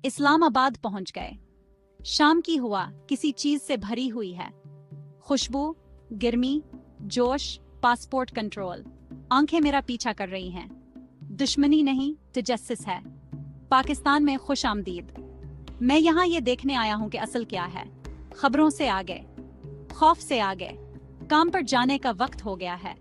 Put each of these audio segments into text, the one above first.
इस्लाम आबाद पहुंच गए। शाम की हवा किसी चीज से भरी हुई है, खुशबू, गर्मी, जोश, पासपोर्ट कंट्रोल। आंखें मेरा पीछा कर रही हैं। दुश्मनी नहीं, तजस्सुस है। पाकिस्तान में खुश आमदीद। मैं यहाँ ये देखने आया हूँ कि असल क्या है। खबरों से आगे, खौफ से आगे, काम पर जाने का वक्त हो गया है।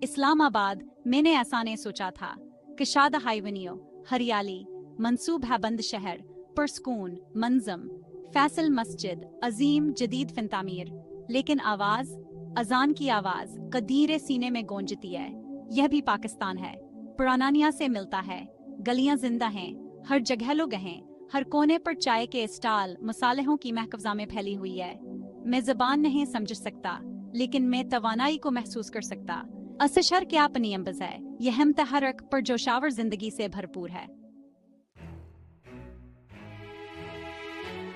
इस्लामाबाद मैंने ऐसा नहीं सोचा था कि शादा हाईवनियो, हरियाली, मंसूब है बंद शहर, पुरस्कून, मंजम, फैसल मस्जिद, अजीम जदीद फिनतामीर। लेकिन आवाज, अजान की आवाज कदीरे सीने में गूंजती है। यह भी पाकिस्तान है, पुरानानिया से मिलता है। गलियां जिंदा हैं, हर जगह लोग हैं, हर कोने पर चाय के स्टॉल, मसालेहों की महकफजा में फैली हुई है। मैं ज़बान नहीं समझ सकता, लेकिन मैं तवानाई को महसूस कर सकता। असशर क्या अपनी अम्बज है, यह हम तहरक पर जोशावर जिंदगी से भरपूर है।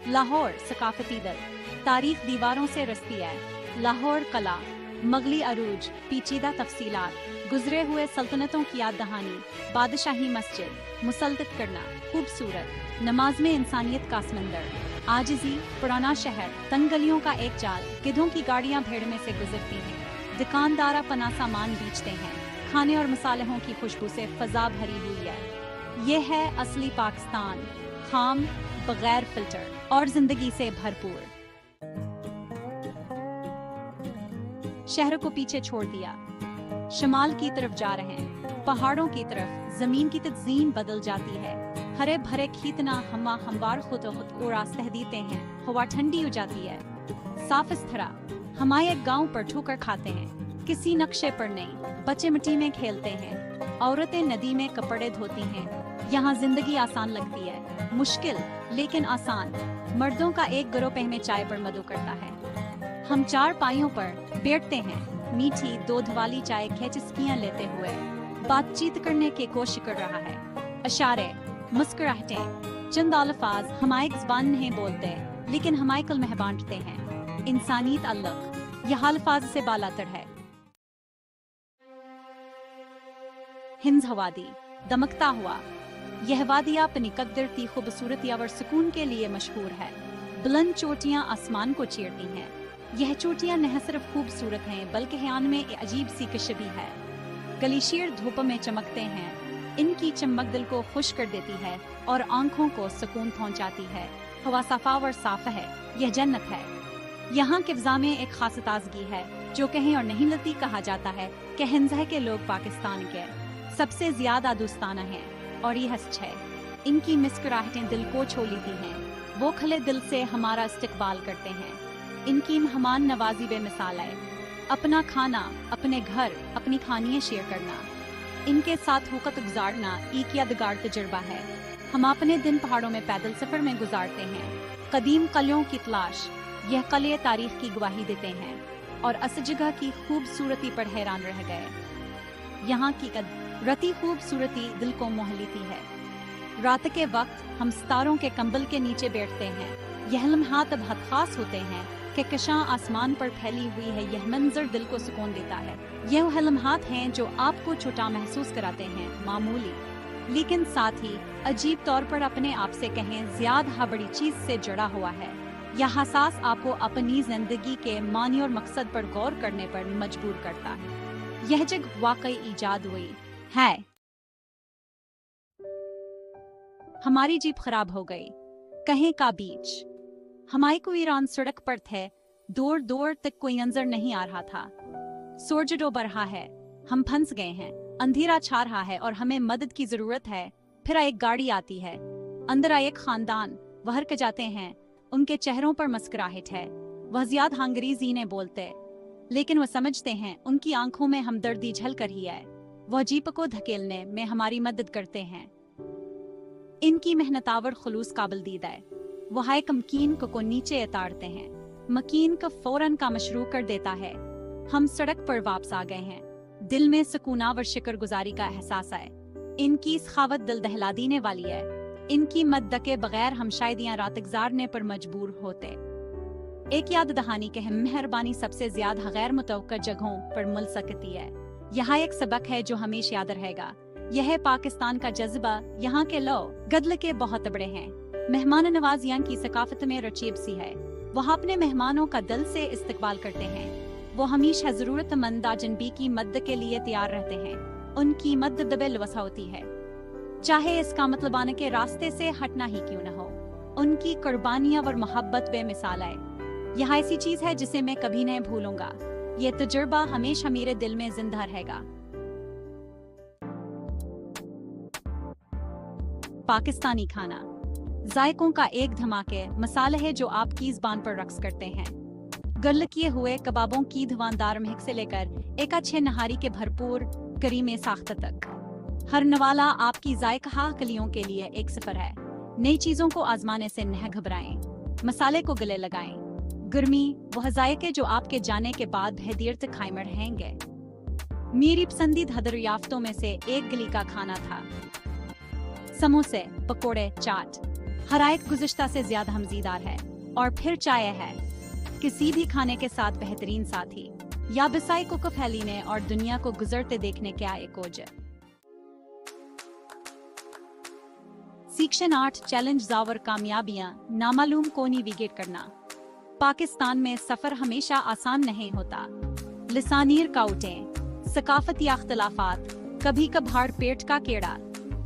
लाहौर सकाफती दल, तारीख दीवारों से रस्ती है। लाहौर कला, मगली अरूज, पेचीदा तफसीलात, गुजरे हुए सल्तनतों की याद दहानी, बादशाही मस्जिद, मुसल्तत करना, खूबसूरत, नमाज में इंसानियत का समंदर, आजिज़ी, पुराना शहर, तंग गलियों का एक जाल, गिद्धों की गाड़ियां भीड़ में से गुजरती हैं, दुकानदार अपना सामान बेचते हैं, खाने और मसालों की खुशबू से फजा भरी हुई है। ये है असली पाकिस्तान, खाम, बगैर फिल्टर और जिंदगी से भरपूर। शहर को पीछे छोड़ दिया, शमाल की तरफ जा रहे हैं, पहाड़ों की तरफ। जमीन की तज़ीन बदल जाती है, हरे भरे खेतना हमा हमवार खुद को रास्ते देते हैं। हवा ठंडी हो जाती है, साफ इस तरह हमारे गांव पर ठोकर खाते हैं, किसी नक्शे पर नहीं। बच्चे मिट्टी में खेलते हैं, औरतें नदी में कपड़े धोती हैं। यहाँ जिंदगी आसान लगती है, मुश्किल लेकिन आसान। मर्दों का एक गिरोह में चाय पर मधु करता है। हम चार पाइयों पर बैठते हैं, मीठी दूध वाली चाय के चुस्कियां लेते हुए बातचीत करने की कोशिश कर रहा है। इशारे, मुस्कुराहटें, चंद अल्फाज हमारी ज़बान नहीं बोलते, लेकिन हमारे कल में बांटते हैं। इंसानियत अल्लाह यह अल्फाज से बालातर है। हिंद वादी दमकता हुआ, यह वादिया अपनी कदरती खूबसूरती और सुकून के लिए मशहूर है। बुलंद चोटियां आसमान को चीरती हैं। यह चोटियां न सिर्फ खूबसूरत हैं, बल्कि हयान में एक अजीब सी कश भी है। ग्लेशियर धूप में चमकते हैं, इनकी चमक दिल को खुश कर देती है और आंखों को सुकून पहुंचाती है। हवा साफा और साफ है, यह जन्नत है। यहाँ के फिज़ा में एक खास ताजगी है, जो कहीं और नहीं लती। कहा जाता है कि हिंद के लोग पाकिस्तान के सबसे ज्यादा दोस्ताना हैं, और यह सच है। इनकी मुस्कुराहटें दिल को छू लेती हैं। वो खुले दिल से हमारा इस्तकबाल करते हैं। इनकी मेहमान नवाजी बेमिसाल है। अपना खाना, अपने घर, अपनी खानियाँ शेयर करना, इनके साथ वक़्त गुजारना एक यादगार तजुर्बा है। हम अपने दिन पहाड़ों में पैदल सफर में गुजारते हैं। कदीम कलियों की तलाश, यह कले तारीख की गवाही देते हैं, और अस जगह की खूबसूरती पर हैरान रह गए। यहाँ की रती खूबसूरती दिल को मोह लेती है। रात के वक्त हम सितारों के कंबल के नीचे बैठते हैं। यह लम्हात बहुत खास होते हैं कि कशां आसमान पर फैली हुई है। यह मंजर दिल को सुकून देता है। यह वह लम्हात हैं जो आपको छोटा महसूस कराते हैं, मामूली, लेकिन साथ ही अजीब तौर पर अपने आप से कहें ज्यादा बड़ी चीज से जुड़ा हुआ है। यह एहसास आपको अपनी जिंदगी के मानी और मकसद पर गौर करने पर मजबूर करता है। यह जगह वाकई इजाद हुई है। हमारी जीप खराब हो गई, कहीं का बीच। हमारे को ईरान सड़क पर थे, दूर दूर तक कोई नजर नहीं आ रहा था। सूरज डूब रहा है, हम फंस गए हैं। अंधेरा छा रहा है और हमें मदद की जरूरत है। फिर एक गाड़ी आती है, अंदर आए एक खानदान बाहर के जाते हैं। उनके चेहरों पर मुस्कुराहट है। वह ज्यादा अंग्रेजी नहीं बोलते, लेकिन वह समझते हैं। उनकी आंखों में हमदर्दी झलक रही है। वह जीप को धकेलने में हमारी मदद करते हैं। इनकी मेहनतावर खुलूस काबिल दीद है। वह एक मकीन को नीचे उतारते हैं। मकीन का फौरन काम शुरू कर देता है। हम सड़क पर वापस आ गए हैं। दिल में सुकून और शुक्रगुजारी का एहसास है। इनकी सखावत दिल दहला देने वाली है। इनकी मदद के बगैर हम शायद यहाँ रात गुजारने पर मजबूर होते। एक याद दहानी के मेहरबानी सबसे ज्यादा गैर मुतवक्का जगहों पर मिल सकती है। यहाँ एक सबक है जो हमेशा याद रहेगा। यह है पाकिस्तान का जज्बा। यहाँ के लोग गदल के बहुत बड़े हैं। मेहमान नवाजियाँ की सकाफत में रचीब सी है। वह अपने मेहमानों का दिल से इस्तकबाल करते हैं। वो हमेशा जरूरतमंद अजनबी की मदद के लिए तैयार रहते हैं। उनकी मदद बेलवसा होती है, चाहे इसका मतलब आने के रास्ते से हटना ही क्यों न हो। उनकी कुर्बानियां और मोहब्बत बेमिसाल है। यह ऐसी चीज है जिसे मैं कभी नहीं भूलूंगा। ये तजुर्बा हमेशा मेरे दिल में जिंदा रहेगा। पाकिस्तानी खाना जायकों का एक धमाके मसाला है जो आपकी ज़बान पर रक्स करते हैं। गर्ल किए हुए कबाबों की धुआंधार महक से लेकर एक अच्छे नहारी के भरपूर करीमे साख्त तक, हर नवाला आपकी जायका कलियों के लिए एक सफर है। नई चीजों को आजमाने से न घबराएं, मसाले को गले लगाएं। गर्मी वह जायके जो आपके जाने के बाद बेहद तक कायम रहेंगे। मेरी पसंदीदा दरियाफ्तों में से एक गली का खाना था समोसे, पकोड़े, चाट। हर एक गुज़िश्ता से ज्यादा मज़ेदार है। और फिर चाय है, किसी भी खाने के साथ बेहतरीन साथी। या बिसाई को फैलीने और दुनिया को गुजरते देखने के आए कोज। सेक्शन 8 चैलेंज जावर कामयाबियां नामालूम को नेविगेट करना। पाकिस्तान में सफर हमेशा आसान नहीं होता। लिसानी रुकावटें, सकाफती अख्तलाफात, कभी कभार पेट का कीड़ा,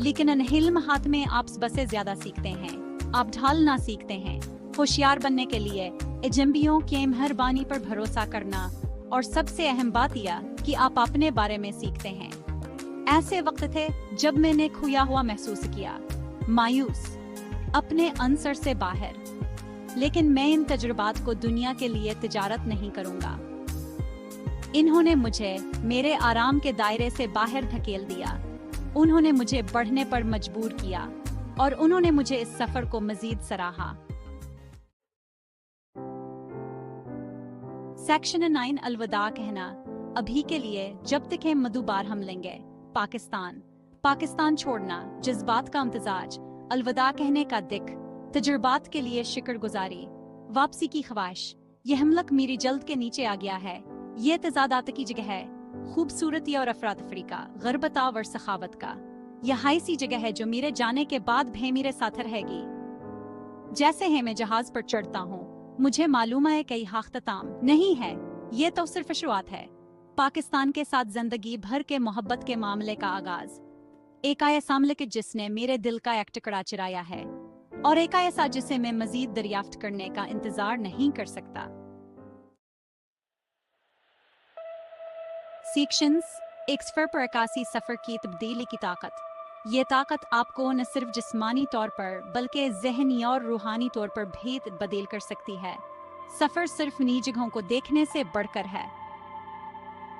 लेकिन अनहिल्म हाथ में आप सबसे ज्यादा सीखते हैं। आप ढालना सीखते हैं। होशियार बनने के लिए एजेंबियों के मेहरबानी पर भरोसा करना, और सबसे अहम बात यह कि आप अपने बारे में सीखते हैं। ऐसे वक्त थे जब मैंने खोया हुआ महसूस किया, मायूस, अपने अंसर से बाहर। लेकिन मैं इन तजुर्बात को दुनिया के लिए तिजारत नहीं करूंगा। इन्होंने मुझे मेरे आराम के दायरे से बाहर धकेल दिया। उन्होंने मुझे बढ़ने पर मजबूर किया और उन्होंने मुझे इस सफर को मजीद सराहा। सेक्शन 9 अलविदा कहना। अभी के लिए जब तक हम मधुबार हम लेंगे। पाकिस्तान छोड़ना, जज्बात का इम्तिजाज, अलविदा कहने का दिक, तजुर्बात के लिए शुक्रगुजारी, वापसी की ख्वाहिश। यह हमलक मेरी जल्द के नीचे आ गया है। ये तजादात की जगह है, खूबसूरती और अफरातफरी का, गरबता और सखावत का। यह ऐसी जगह है जो मेरे जाने के बाद भी मेरे साथ रहेगी। जैसे है मैं जहाज पर चढ़ता हूँ, मुझे मालूम है कि यह अख्ताम नहीं है, ये तो सिर्फ शुरुआत है। पाकिस्तान के साथ जिंदगी भर के मोहब्बत के मामले का आगाज। एक ऐसा मामले जिसने मेरे दिल का एक टुकड़ा चुराया है, और एक ऐसा जिसे मैं मजीद दरियाफ्त करने का इंतजार नहीं कर सकता। सेक्शंस एक सफर पर अक्कासी सफर की तब्दीली की ताकत। ये ताकत आपको न सिर्फ जिस्मानी तौर पर बल्कि ज़हनी और रूहानी तौर पर भी बदल कर सकती है। सफर सिर्फ नई जगहों को देखने से बढ़कर है।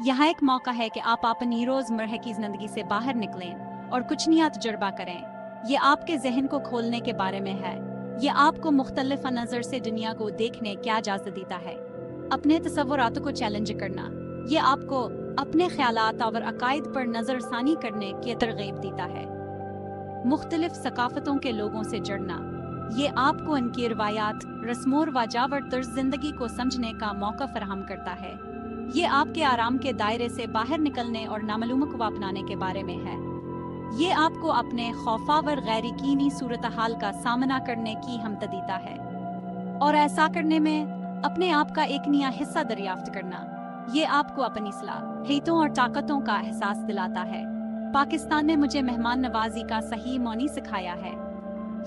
यहाँ एक मौका है कि आप अपनी रोजमर्रा की जिंदगी से बाहर निकलें और कुछ नया तजुर्बा करें। ये आपके जहन को खोलने के बारे में है। ये आपको मुख्तलिफ नज़र से दुनिया को देखने की इजाज़त देता है। अपने तसव्वुरात को चैलेंज करना। ये आपको अपने ख्यालात और अकायद पर नज़रसानी करने की तरगीब देता है। मुख्तलिफ सकाफतों के लोगों से जुड़ना। ये आपको इनकी रवायात, रस्मों और वाजावर तर्ज जिंदगी को समझने का मौका फराहम करता है। ये आपके आराम के दायरे से बाहर निकलने और नामालूम को अपनाने के बारे में है। ये आपको अपने खौफावर गैर यकीनी सूरत हाल का सामना करने की हिम्मत देता है, और ऐसा करने में अपने आप का एक नया हिस्सा दरियाफ्त करना। ये आपको अपनी सलाहियतों और ताकतों का एहसास दिलाता है। पाकिस्तान ने मुझे मेहमान नवाजी का सही मौनी सिखाया है।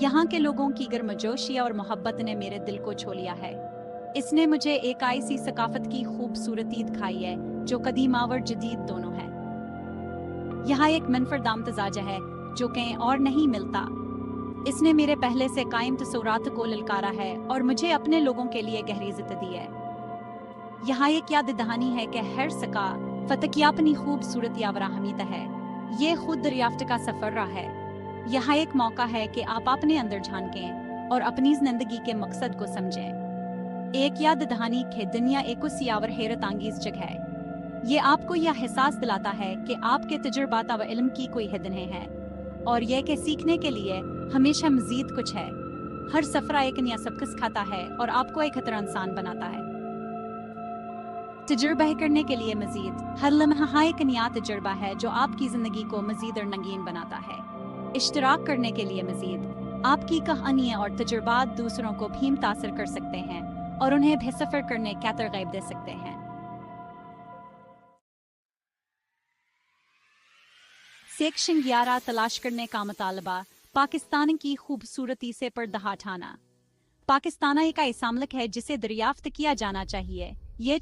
यहाँ के लोगों की गर्मजोशी और मोहब्बत ने मेरे दिल को छू लिया है। इसने मुझे एक ऐसी सकाफत की खूबसूरती दिखाई है जो कदीमा और जदीद दोनों है। यहाँ एक मनफरद इम्तिजाज है जो कहीं और नहीं मिलता। इसने मेरे पहले से कायम तस्वुरात को ललकारा है और मुझे अपने लोगों के लिए गहरी इज्जत दी है। यहाँ एक याद दहानी है कि हर सका फतह की अपनी खूबसूरती और अहमियत है। ये खुद दरियाफ्त का सफर रहा है। यहाँ एक मौका है कि आप अपने अंदर झांकें और अपनी जिंदगी के मकसद को समझें। एक याद दहानी के दुनिया एक सियावर हैरत अंगेज जगह है। ये आपको यह एहसास दिलाता है कि आपके तजुर्बात और इल्म की कोई हद नहीं है, और यह कि सीखने के लिए हमेशा मजीद कुछ है। हर सफरा एक नया सबक सिखाता है और आपको एक खतरा इंसान बनाता है। تجربہ کرنے کے لیے مزید ہر لمحہ ایک نیا تجربہ ہے جو آپ کی زندگی کو مزید اور رنگین بناتا ہے۔ اشتراک کرنے کے لیے مزید آپ کی کہانیاں اور تجربات دوسروں کو بھی متاثر کر سکتے ہیں اور انہیں بھی سفر کرنے کا ترغیب دے سکتے ہیں۔ سیکشن 11 تلاش کرنے کا مطالبہ پاکستان کی خوبصورتی سے پردہ ہٹانا۔ پاکستان ایک ایسا ملک ہے جسے دریافت کیا جانا چاہیے۔ یہ